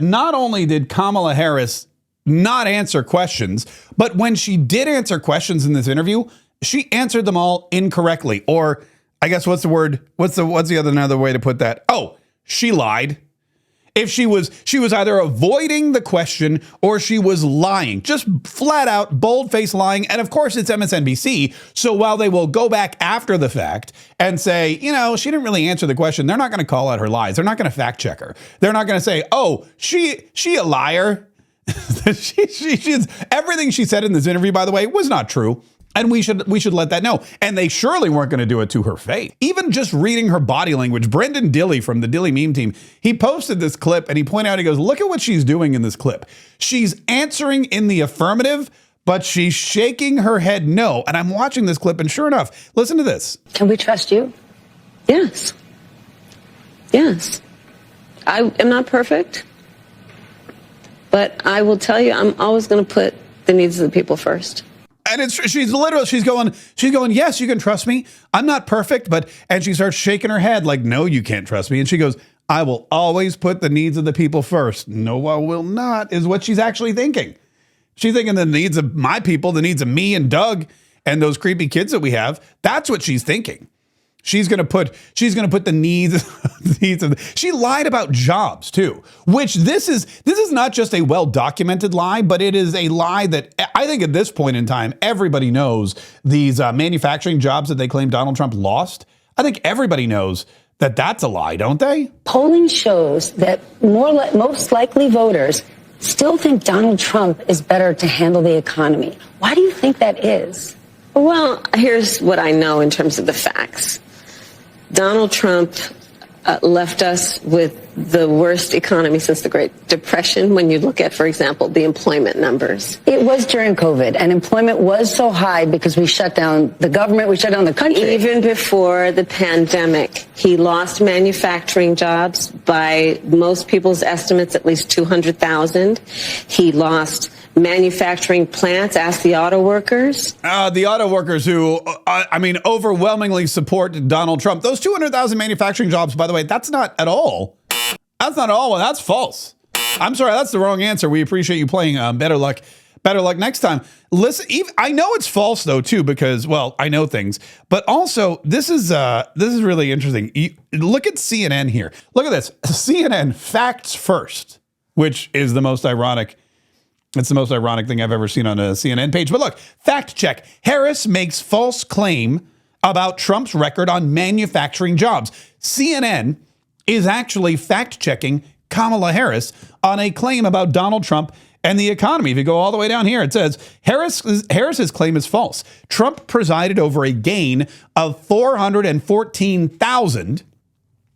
Not only did Kamala Harris not answer questions, but when she did answer questions in this interview, she answered them all incorrectly. Or I guess what's the word? What's the another way to put that? Oh, she lied. If she was either avoiding the question or she was lying, just flat out bold-faced lying. And of course, it's MSNBC. So while they will go back after the fact and say, she didn't really answer the question, they're not going to call out her lies. They're not going to fact check her. They're not going to say, oh, she a liar. She's everything she said in this interview, by the way, was not true. And we should let that know. And they surely weren't going to do it to her face. Even just reading her body language, Brendan Dilley from the Dilley meme team, he posted this clip and he pointed out, he goes, look at what she's doing in this clip. She's answering in the affirmative, but she's shaking her head no. And I'm watching this clip and sure enough, listen to this. Can we trust you? Yes. Yes. I am not perfect, but I will tell you, I'm always going to put the needs of the people first. And she's going, yes, you can trust me. I'm not perfect, and she starts shaking her head like, no, you can't trust me. And she goes, I will always put the needs of the people first. No, I will not, is what she's actually thinking. She's thinking the needs of my people, the needs of me and Doug and those creepy kids that we have. That's what she's thinking. She's going to put the needs of she lied about jobs too, which this is not just a well-documented lie, but it is a lie that I think at this point in time, everybody knows these manufacturing jobs that they claim Donald Trump lost. I think everybody knows that that's a lie, don't they? Polling shows that most likely voters still think Donald Trump is better to handle the economy. Why do you think that is? Well, here's what I know in terms of the facts. Donald Trump left us with the worst economy since the Great Depression when you look at, for example, the employment numbers. It was during COVID, and employment was so high because we shut down the government, we shut down the country. Even before the pandemic, he lost manufacturing jobs by most people's estimates, at least 200,000. He lost manufacturing plants. Ask the auto workers. The auto workers who, overwhelmingly support Donald Trump. Those 200,000 manufacturing jobs, by the way, that's not at all. That's not at all. That's false. I'm sorry. That's the wrong answer. We appreciate you playing. Better luck next time. Listen, I know it's false though too, because I know things, but also this is really interesting. Look at CNN here. Look at this. CNN facts first, which is the most ironic. It's the most ironic thing I've ever seen on a CNN page. But look, fact check. Harris makes false claim about Trump's record on manufacturing jobs. CNN is actually fact checking Kamala Harris on a claim about Donald Trump and the economy. If you go all the way down here, it says Harris's claim is false. Trump presided over a gain of 414,000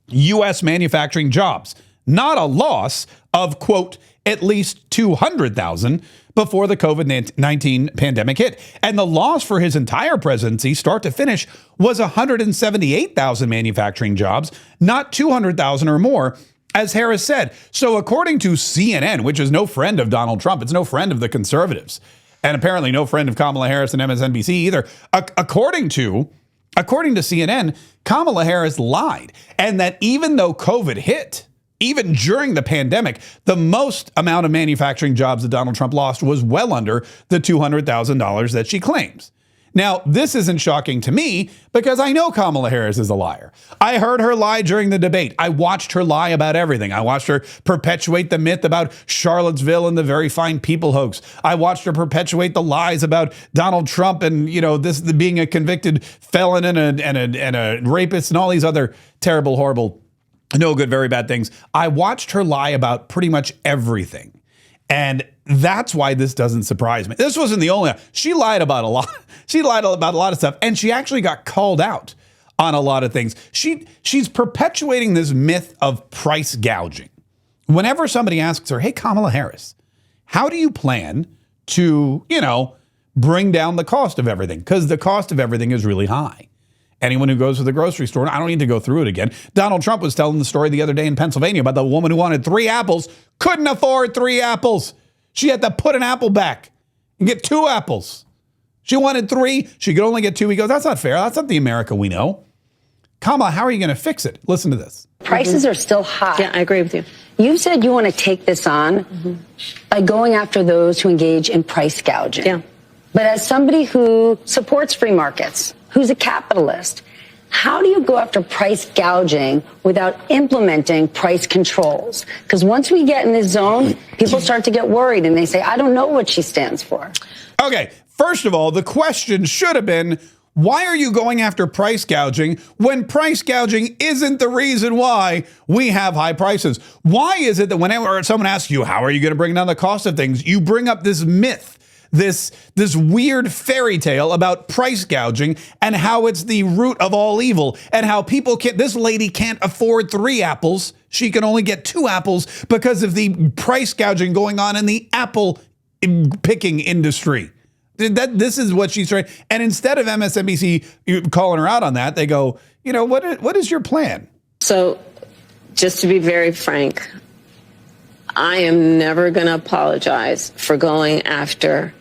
U.S. manufacturing jobs, not a loss of, quote, at least 200,000 before the COVID-19 pandemic hit. And the loss for his entire presidency, start to finish, was 178,000 manufacturing jobs, not 200,000 or more, as Harris said. So according to CNN, which is no friend of Donald Trump, it's no friend of the conservatives, and apparently no friend of Kamala Harris and MSNBC either, according to CNN, Kamala Harris lied. And that even though COVID hit, even during the pandemic, the most amount of manufacturing jobs that Donald Trump lost was well under the $200,000 that she claims. Now, this isn't shocking to me because I know Kamala Harris is a liar. I heard her lie during the debate. I watched her lie about everything. I watched her perpetuate the myth about Charlottesville and the very fine people hoax. I watched her perpetuate the lies about Donald Trump and, this being a convicted felon and a rapist and all these other terrible, horrible, no good, very bad things. I watched her lie about pretty much everything. And that's why this doesn't surprise me. This wasn't the only one. She lied about a lot. She lied about a lot of stuff. And she actually got called out on a lot of things. She's perpetuating this myth of price gouging. Whenever somebody asks her, hey, Kamala Harris, how do you plan to, bring down the cost of everything? Because the cost of everything is really high. Anyone who goes to the grocery store, I don't need to go through it again. Donald Trump was telling the story the other day in Pennsylvania about the woman who wanted 3 apples, couldn't afford 3 apples. She had to put an apple back and get 2 apples. She wanted 3. She could only get 2. He goes, that's not fair. That's not the America we know. Kamala, how are you going to fix it? Listen to this. Prices are still high. Yeah, I agree with you. You said you want to take this on by going after those who engage in price gouging. Yeah. But as somebody who supports free markets, who's a capitalist, how do you go after price gouging without implementing price controls? Because once we get in this zone, people start to get worried and they say, I don't know what she stands for. Okay, first of all, the question should have been, why are you going after price gouging when price gouging isn't the reason why we have high prices? Why is it that whenever someone asks you, how are you going to bring down the cost of things, you bring up this myth, this weird fairy tale about price gouging and how it's the root of all evil and how people can't, this lady can't afford 3 apples. She can only get 2 apples because of the price gouging going on in the apple picking industry. This is what she's trying. And instead of MSNBC calling her out on that, they go, you know, what is your plan? So just to be very frank, I am never going to apologize for going after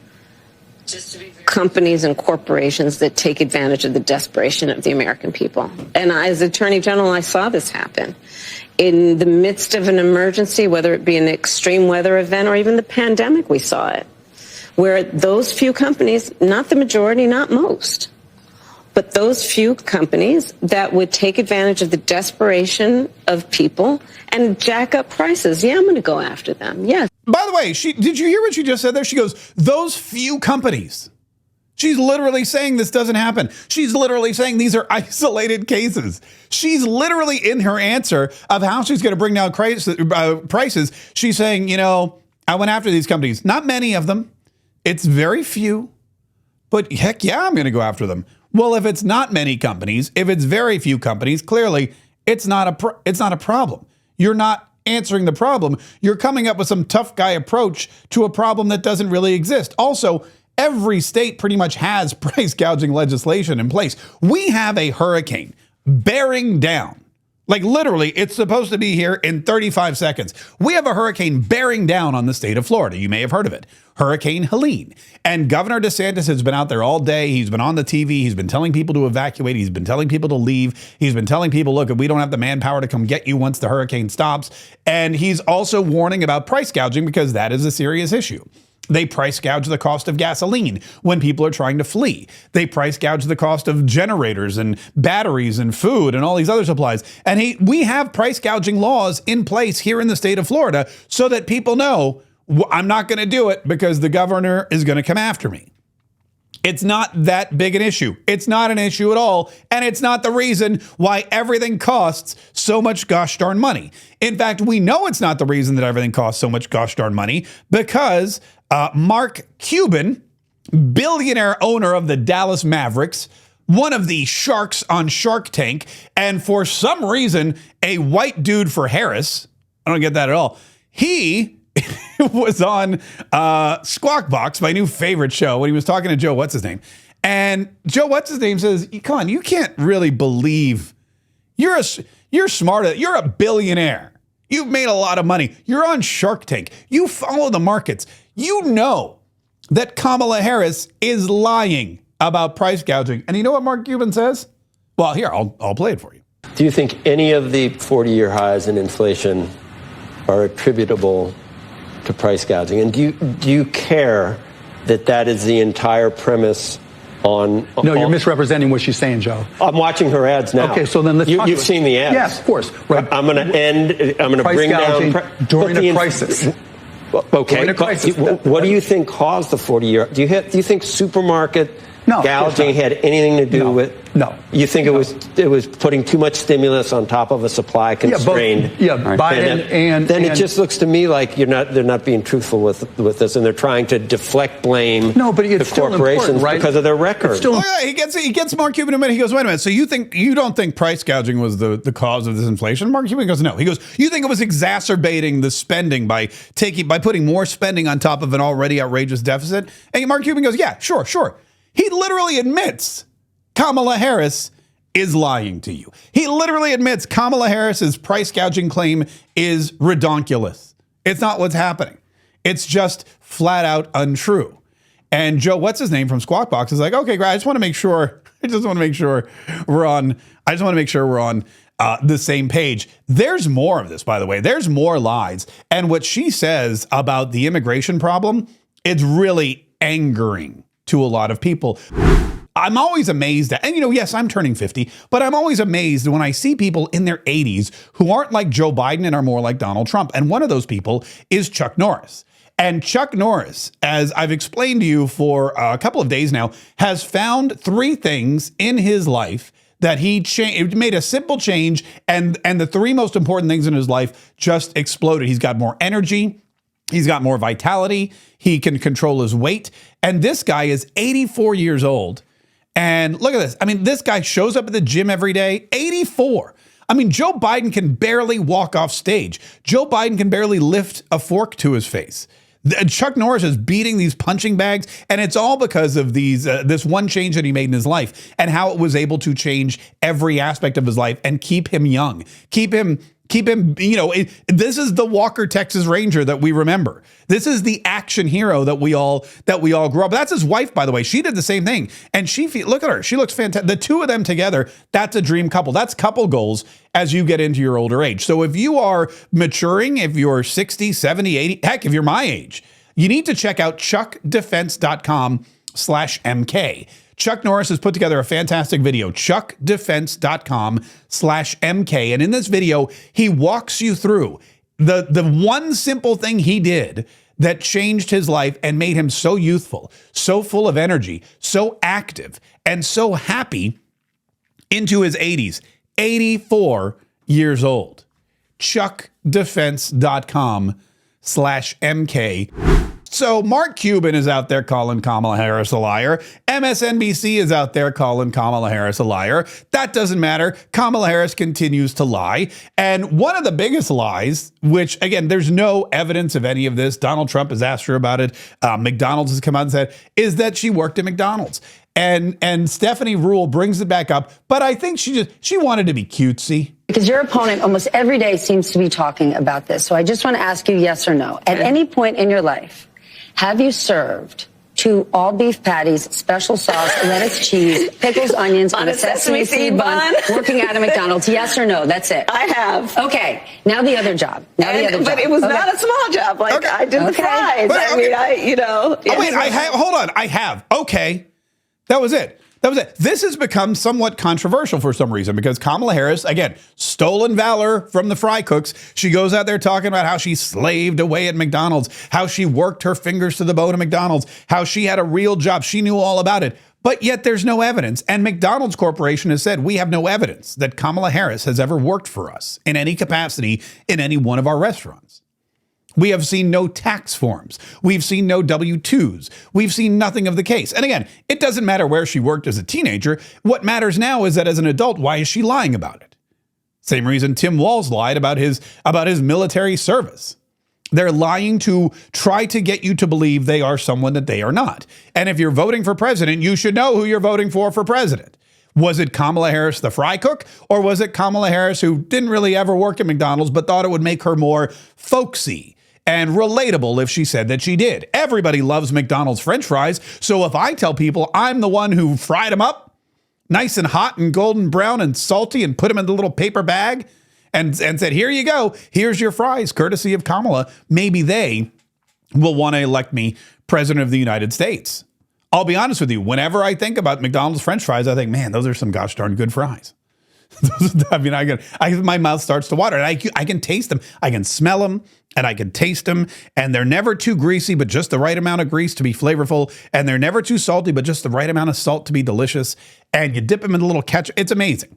companies and corporations that take advantage of the desperation of the American people. And as Attorney General, I saw this happen. In the midst of an emergency, whether it be an extreme weather event or even the pandemic, we saw it. Where those few companies, not the majority, not most, but those few companies that would take advantage of the desperation of people and jack up prices. Yeah, I'm going to go after them. Yes. By the way, did you hear what she just said there? She goes, those few companies. She's literally saying this doesn't happen. She's literally saying these are isolated cases. She's literally in her answer of how she's going to bring down prices. She's saying, you know, I went after these companies. Not many of them. It's very few, but heck yeah, I'm going to go after them. Well, if it's not many companies, if it's very few companies, clearly it's not a problem. You're not answering the problem. You're coming up with some tough guy approach to a problem that doesn't really exist. Also, every state pretty much has price gouging legislation in place. We have a hurricane bearing down. Like literally, it's supposed to be here in 35 seconds. We have a hurricane bearing down on the state of Florida. You may have heard of it. Hurricane Helene. And Governor DeSantis has been out there all day. He's been on the TV. He's been telling people to evacuate. He's been telling people to leave. He's been telling people, look, we don't have the manpower to come get you once the hurricane stops. And he's also warning about price gouging because that is a serious issue. They price gouge the cost of gasoline when people are trying to flee. They price gouge the cost of generators and batteries and food and all these other supplies. And we have price gouging laws in place here in the state of Florida so that people know I'm not going to do it because the governor is going to come after me. It's not that big an issue. It's not an issue at all. And it's not the reason why everything costs so much gosh darn money. In fact, we know it's not the reason that everything costs so much gosh darn money because Mark Cuban, billionaire owner of the Dallas Mavericks, one of the sharks on Shark Tank, and for some reason, a white dude for Harris. I don't get that at all. He was on Squawk Box, my new favorite show, when he was talking to Joe What's-His-Name. And Joe What's-His-Name says, come on, you can't really believe you're smart. You're a billionaire. You've made a lot of money. You're on Shark Tank. You follow the markets. You know that Kamala Harris is lying about price gouging. And you know what Mark Cuban says? Well, here, I'll play it for you. Do you think any of the 40-year highs in inflation are attributable to price gouging? And do you care that is the entire premise on... No, you're misrepresenting what she's saying, Joe. I'm watching her ads now. Okay, so then let's talk. You've seen the ads. Yes, of course. Right. I'm going to bring down... during a crisis. Okay. During a crisis. What do you think caused the 40-year... Do you think supermarket gouging had anything to do with... No. You think it was putting too much stimulus on top of a supply constrained... Biden and... Then it just looks to me like they're not being truthful with this, and they're trying to deflect blame to corporations because of their record. He gets Mark Cuban in a minute. He goes, wait a minute. So you don't think price gouging was the cause of this inflation? Mark Cuban goes, no. He goes, you think it was exacerbating the spending by putting more spending on top of an already outrageous deficit? And Mark Cuban goes, yeah, sure. He literally admits Kamala Harris is lying to you. He literally admits Kamala Harris's price gouging claim is redonkulous. It's not what's happening. It's just flat out untrue. And Joe What's-His-Name from Squawk Box is like, okay, great. I just want to make sure I just want to make sure we're on. I just want to make sure we're on the same page. There's more of this, by the way. There's more lies. And what she says about the immigration problem, it's really angering to a lot of people. I'm always amazed at, and yes, I'm turning 50, but I'm always amazed when I see people in their 80s who aren't like Joe Biden and are more like Donald Trump. And one of those people is Chuck Norris. And Chuck Norris, as I've explained to you for a couple of days now, has found 3 things in his life that he made a simple change, and the 3 most important things in his life just exploded. He's got more energy. He's got more vitality. He can control his weight. And this guy is 84 years old. And look at this. I mean, this guy shows up at the gym every day, 84. I mean, Joe Biden can barely walk off stage. Joe Biden can barely lift a fork to his face. Chuck Norris is beating these punching bags, and it's all because of this one change that he made in his life and how it was able to change every aspect of his life and keep him young, keep him, this is the Walker Texas Ranger that we remember. This is the action hero that we all grew up. That's his wife, by the way. She did the same thing. And look at her. She looks fantastic. The 2 of them together, that's a dream couple. That's couple goals as you get into your older age. So if you are maturing, if you're 60, 70, 80, heck, if you're my age, you need to check out chuckdefense.com/MK. Chuck Norris has put together a fantastic video, chuckdefense.com/MK. And in this video, he walks you through the one simple thing he did that changed his life and made him so youthful, so full of energy, so active, and so happy into his 80s, 84 years old. chuckdefense.com/MK. So Mark Cuban is out there calling Kamala Harris a liar. MSNBC is out there calling Kamala Harris a liar. That doesn't matter. Kamala Harris continues to lie. And one of the biggest lies, which, again, there's no evidence of any of this. Donald Trump has asked her about it. McDonald's has come out and said, is that she worked at McDonald's. And Stephanie Ruehl brings it back up. But I think she wanted to be cutesy. Because your opponent almost every day seems to be talking about this. So I just want to ask you yes or no. At any point in your life, have you served 2 all-beef patties, special sauce, lettuce, cheese, pickles, onions on a sesame seed bun, working out at McDonald's? Yes or no? That's it. I have. Okay. Now the other job. But it was not a small job. Like, I did the fries. But, I mean, Oh, wait, hold on. I have. Okay. That was it. This has become somewhat controversial for some reason because Kamala Harris, again, stolen valor from the fry cooks. She goes out there talking about how she slaved away at McDonald's, how she worked her fingers to the bone at McDonald's, how she had a real job. She knew all about it. But yet there's no evidence. And McDonald's Corporation has said, we have no evidence that Kamala Harris has ever worked for us in any capacity in any one of our restaurants. We have seen no tax forms. We've seen no W-2s. We've seen nothing of the case. And again, it doesn't matter where she worked as a teenager. What matters now is that as an adult, why is she lying about it? Same reason Tim Walz lied about his military service. They're lying to try to get you to believe they are someone that they are not. And if you're voting for president, you should know who you're voting for president. Was it Kamala Harris, the fry cook, or was it Kamala Harris, who didn't really ever work at McDonald's, but thought it would make her more folksy and relatable if she said that she did? Everybody loves McDonald's French fries. So if I tell people I'm the one who fried them up nice and hot and golden brown and salty and put them in the little paper bag and said, here you go, here's your fries, courtesy of Kamala, maybe they will want to elect me president of the United States. I'll be honest with you. Whenever I think about McDonald's French fries, I think, man, those are some gosh darn good fries. I mean, my mouth starts to water, and I can taste them. I can smell them, and I can taste them, and they're never too greasy, but just the right amount of grease to be flavorful, and they're never too salty, but just the right amount of salt to be delicious, and you dip them in a little ketchup. It's amazing.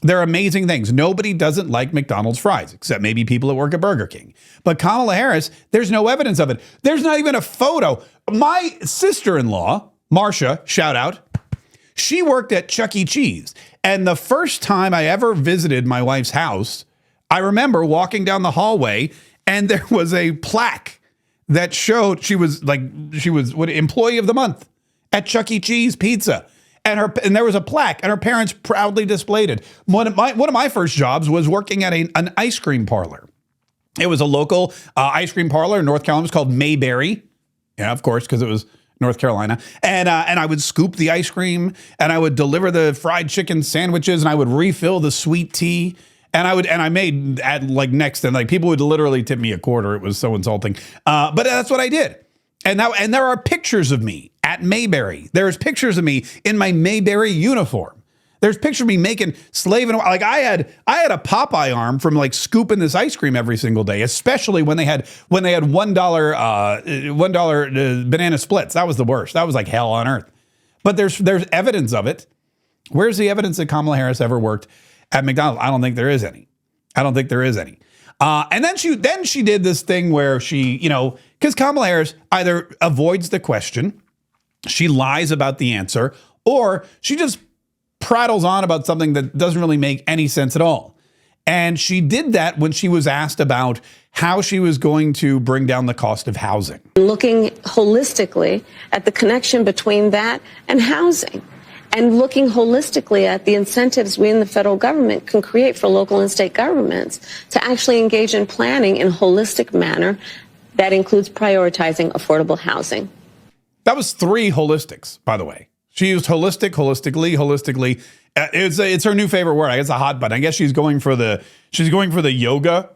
They're amazing things. Nobody doesn't like McDonald's fries, except maybe people that work at Burger King. But Kamala Harris, there's no evidence of it. There's not even a photo. My sister-in-law, Marcia, shout out, she worked at Chuck E. Cheese. And the first time I ever visited my wife's house, I remember walking down the hallway and there was a plaque that showed she was employee of the month at Chuck E. Cheese Pizza. And there was a plaque, and her parents proudly displayed it. One of my first jobs was working at an ice cream parlor. It was a local ice cream parlor in North Carolina. It was called Mayberry. Yeah, of course, because it was North Carolina, and I would scoop the ice cream, and I would deliver the fried chicken sandwiches, and I would refill the sweet tea, and I made at like next, and like people would literally tip me a quarter. It was so insulting, but that's what I did. And there are pictures of me at Mayberry. There's pictures of me in my Mayberry uniform. There's pictures of me slaving. Like I had a Popeye arm from like scooping this ice cream every single day, especially when they had $1 banana splits. That was the worst. That was like hell on earth. But there's evidence of it. Where's the evidence that Kamala Harris ever worked at McDonald? I don't think there is any. And then she did this thing where she, because Kamala Harris either avoids the question, she lies about the answer, or she just prattles on about something that doesn't really make any sense at all. And she did that when she was asked about how she was going to bring down the cost of housing. Looking holistically at the connection between that and housing, and looking holistically at the incentives we in the federal government can create for local and state governments to actually engage in planning in a holistic manner that includes prioritizing affordable housing. That was 3 holistics, by the way. She used holistically. It's her new favorite word. I guess a hot button. I guess she's going for the yoga.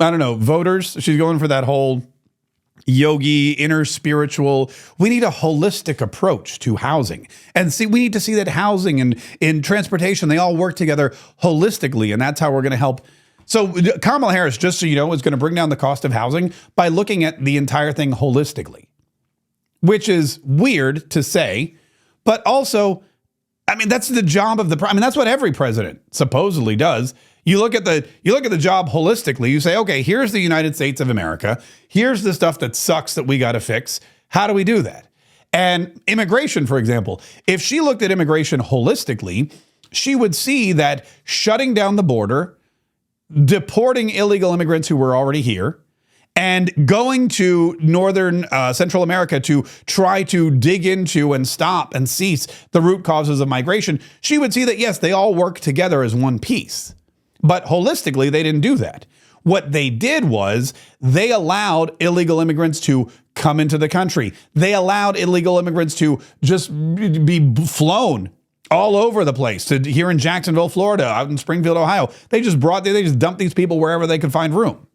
I don't know, voters. She's going for that whole yogi, inner spiritual. We need a holistic approach to housing. And we need to see that housing and in transportation, they all work together holistically. And that's how we're going to help. So Kamala Harris, just so you know, is going to bring down the cost of housing by looking at the entire thing holistically, which is weird to say. But also, I mean, that's the job of that's what every president supposedly does. You look at the job holistically. You say, okay, here's the United States of America. Here's the stuff that sucks that we got to fix. How do we do that? And immigration, for example, if she looked at immigration holistically, she would see that shutting down the border, deporting illegal immigrants who were already here, and going to northern Central America to try to dig into and stop and cease the root causes of migration, she would see that, yes, they all work together as one piece. But holistically, they didn't do that. What they did was they allowed illegal immigrants to come into the country. They allowed illegal immigrants to just be flown all over the place, to here in Jacksonville, Florida, out in Springfield, Ohio. They just dumped these people wherever they could find room.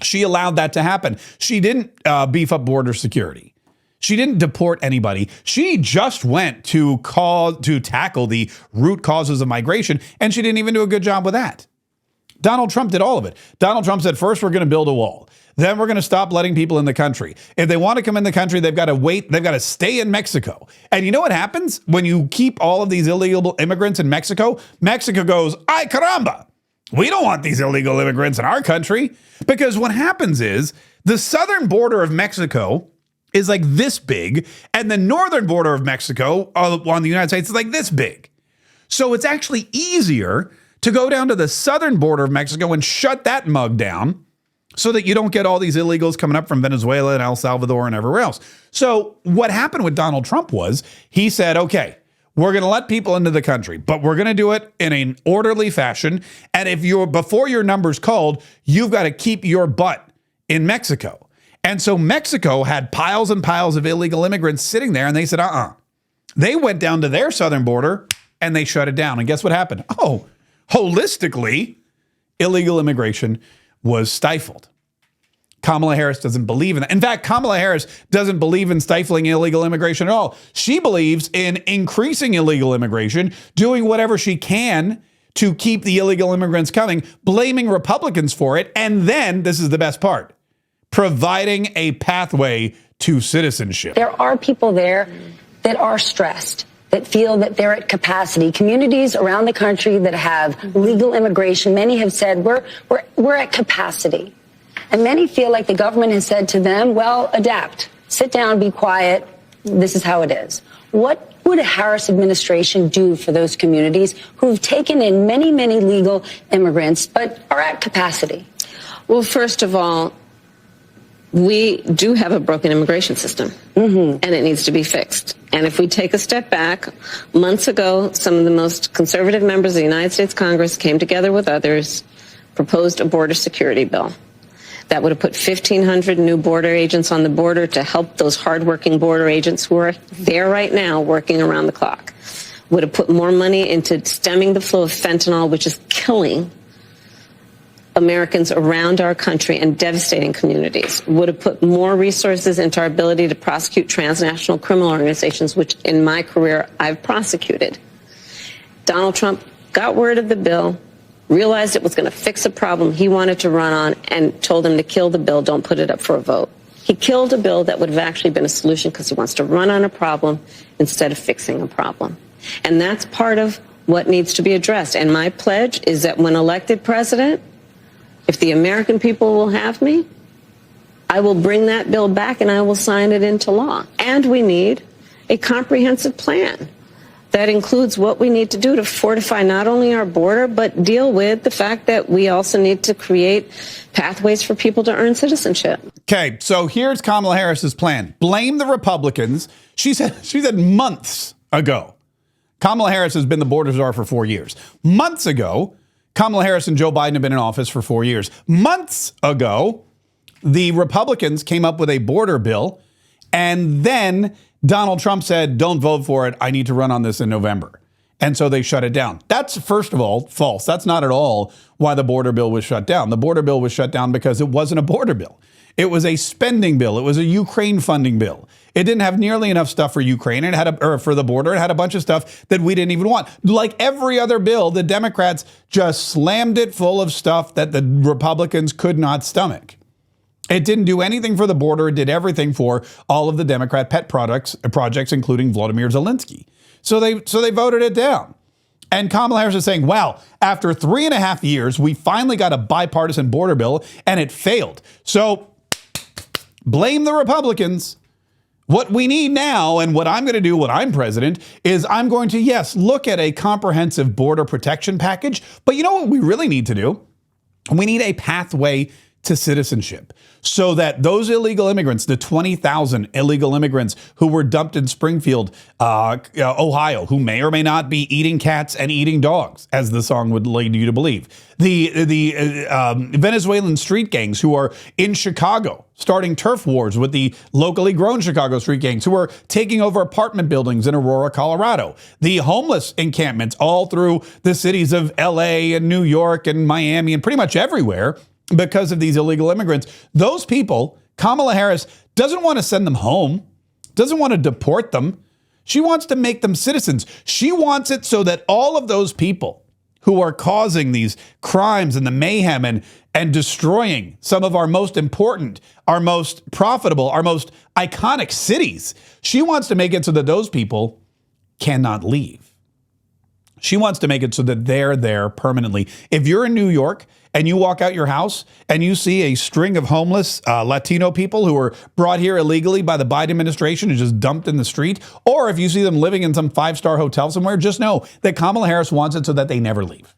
She allowed that to happen. She didn't beef up border security. She didn't deport anybody. She just went to tackle the root causes of migration, and she didn't even do a good job with that. Donald Trump did all of it. Donald Trump said, first, we're going to build a wall. Then we're going to stop letting people in the country. If they want to come in the country, they've got to wait. They've got to stay in Mexico. And you know what happens when you keep all of these illegal immigrants in Mexico? Mexico goes, ay caramba. We don't want these illegal immigrants in our country. Because what happens is the southern border of Mexico is like this big, and the northern border of Mexico on the United States is like this big. So it's actually easier to go down to the southern border of Mexico and shut that mug down so that you don't get all these illegals coming up from Venezuela and El Salvador and everywhere else. So what happened with Donald Trump was he said, okay, we're going to let people into the country, but we're going to do it in an orderly fashion. And before your number's called, you've got to keep your butt in Mexico. And so Mexico had piles and piles of illegal immigrants sitting there, and they said, They went down to their southern border and they shut it down. And guess what happened? Oh, holistically, illegal immigration was stifled. Kamala Harris doesn't believe in that. In fact, Kamala Harris doesn't believe in stifling illegal immigration at all. She believes in increasing illegal immigration, doing whatever she can to keep the illegal immigrants coming, blaming Republicans for it, and then, this is the best part, providing a pathway to citizenship. There are people there that are stressed, that feel that they're at capacity. Communities around the country that have legal immigration, many have said, we're at capacity. And many feel like the government has said to them, well, adapt, sit down, be quiet. This is how it is. What would a Harris administration do for those communities who've taken in many, many legal immigrants, but are at capacity? Well, first of all, we do have a broken immigration system, and it needs to be fixed. And if we take a step back, months ago, some of the most conservative members of the United States Congress came together with others, proposed a border security bill. That would have put 1,500 new border agents on the border to help those hardworking border agents who are there right now working around the clock. Would have put more money into stemming the flow of fentanyl, which is killing Americans around our country and devastating communities. Would have put more resources into our ability to prosecute transnational criminal organizations, which in my career I've prosecuted. Donald Trump got word of the bill, realized it was going to fix a problem he wanted to run on, and told him to kill the bill, don't put it up for a vote. He killed a bill that would have actually been a solution because he wants to run on a problem instead of fixing a problem. And that's part of what needs to be addressed. And my pledge is that when elected president, if the American people will have me, I will bring that bill back and I will sign it into law. And we need a comprehensive plan that includes what we need to do to fortify not only our border, but deal with the fact that we also need to create pathways for people to earn citizenship. Okay, so here's Kamala Harris's plan. Blame the Republicans. She said months ago. Kamala Harris has been the border czar for 4 years. Months ago, Kamala Harris and Joe Biden have been in office for 4 years. Months ago, the Republicans came up with a border bill, and then Donald Trump said, don't vote for it. I need to run on this in November. And so they shut it down. That's, first of all, false. That's not at all why the border bill was shut down. The border bill was shut down because it wasn't a border bill. It was a spending bill. It was a Ukraine funding bill. It didn't have nearly enough stuff for Ukraine. It had or for the border. It had a bunch of stuff that we didn't even want. Like every other bill, the Democrats just slammed it full of stuff that the Republicans could not stomach. It didn't do anything for the border. It did everything for all of the Democrat pet projects, including Vladimir Zelensky. So they voted it down. And Kamala Harris is saying, wow, after 3.5 years, we finally got a bipartisan border bill and it failed. So blame the Republicans. What we need now, and what I'm going to do when I'm president, is I'm going to, yes, look at a comprehensive border protection package. But you know what we really need to do? We need a pathway to citizenship so that those illegal immigrants, the 20,000 illegal immigrants who were dumped in Springfield, Ohio, who may or may not be eating cats and eating dogs, as the song would lead you to believe. The Venezuelan street gangs who are in Chicago, starting turf wars with the locally grown Chicago street gangs who are taking over apartment buildings in Aurora, Colorado. The homeless encampments all through the cities of LA and New York and Miami and pretty much everywhere because of these illegal immigrants. Those people, Kamala Harris doesn't want to send them home, doesn't want to deport them. She wants to make them citizens. She wants it so that all of those people who are causing these crimes and the mayhem and destroying some of our most important, our most profitable, our most iconic cities, she wants to make it so that those people cannot leave. She wants to make it so that they're there permanently. If you're in New York and you walk out your house and you see a string of homeless Latino people who were brought here illegally by the Biden administration and just dumped in the street, or if you see them living in some 5-star hotel somewhere, just know that Kamala Harris wants it so that they never leave.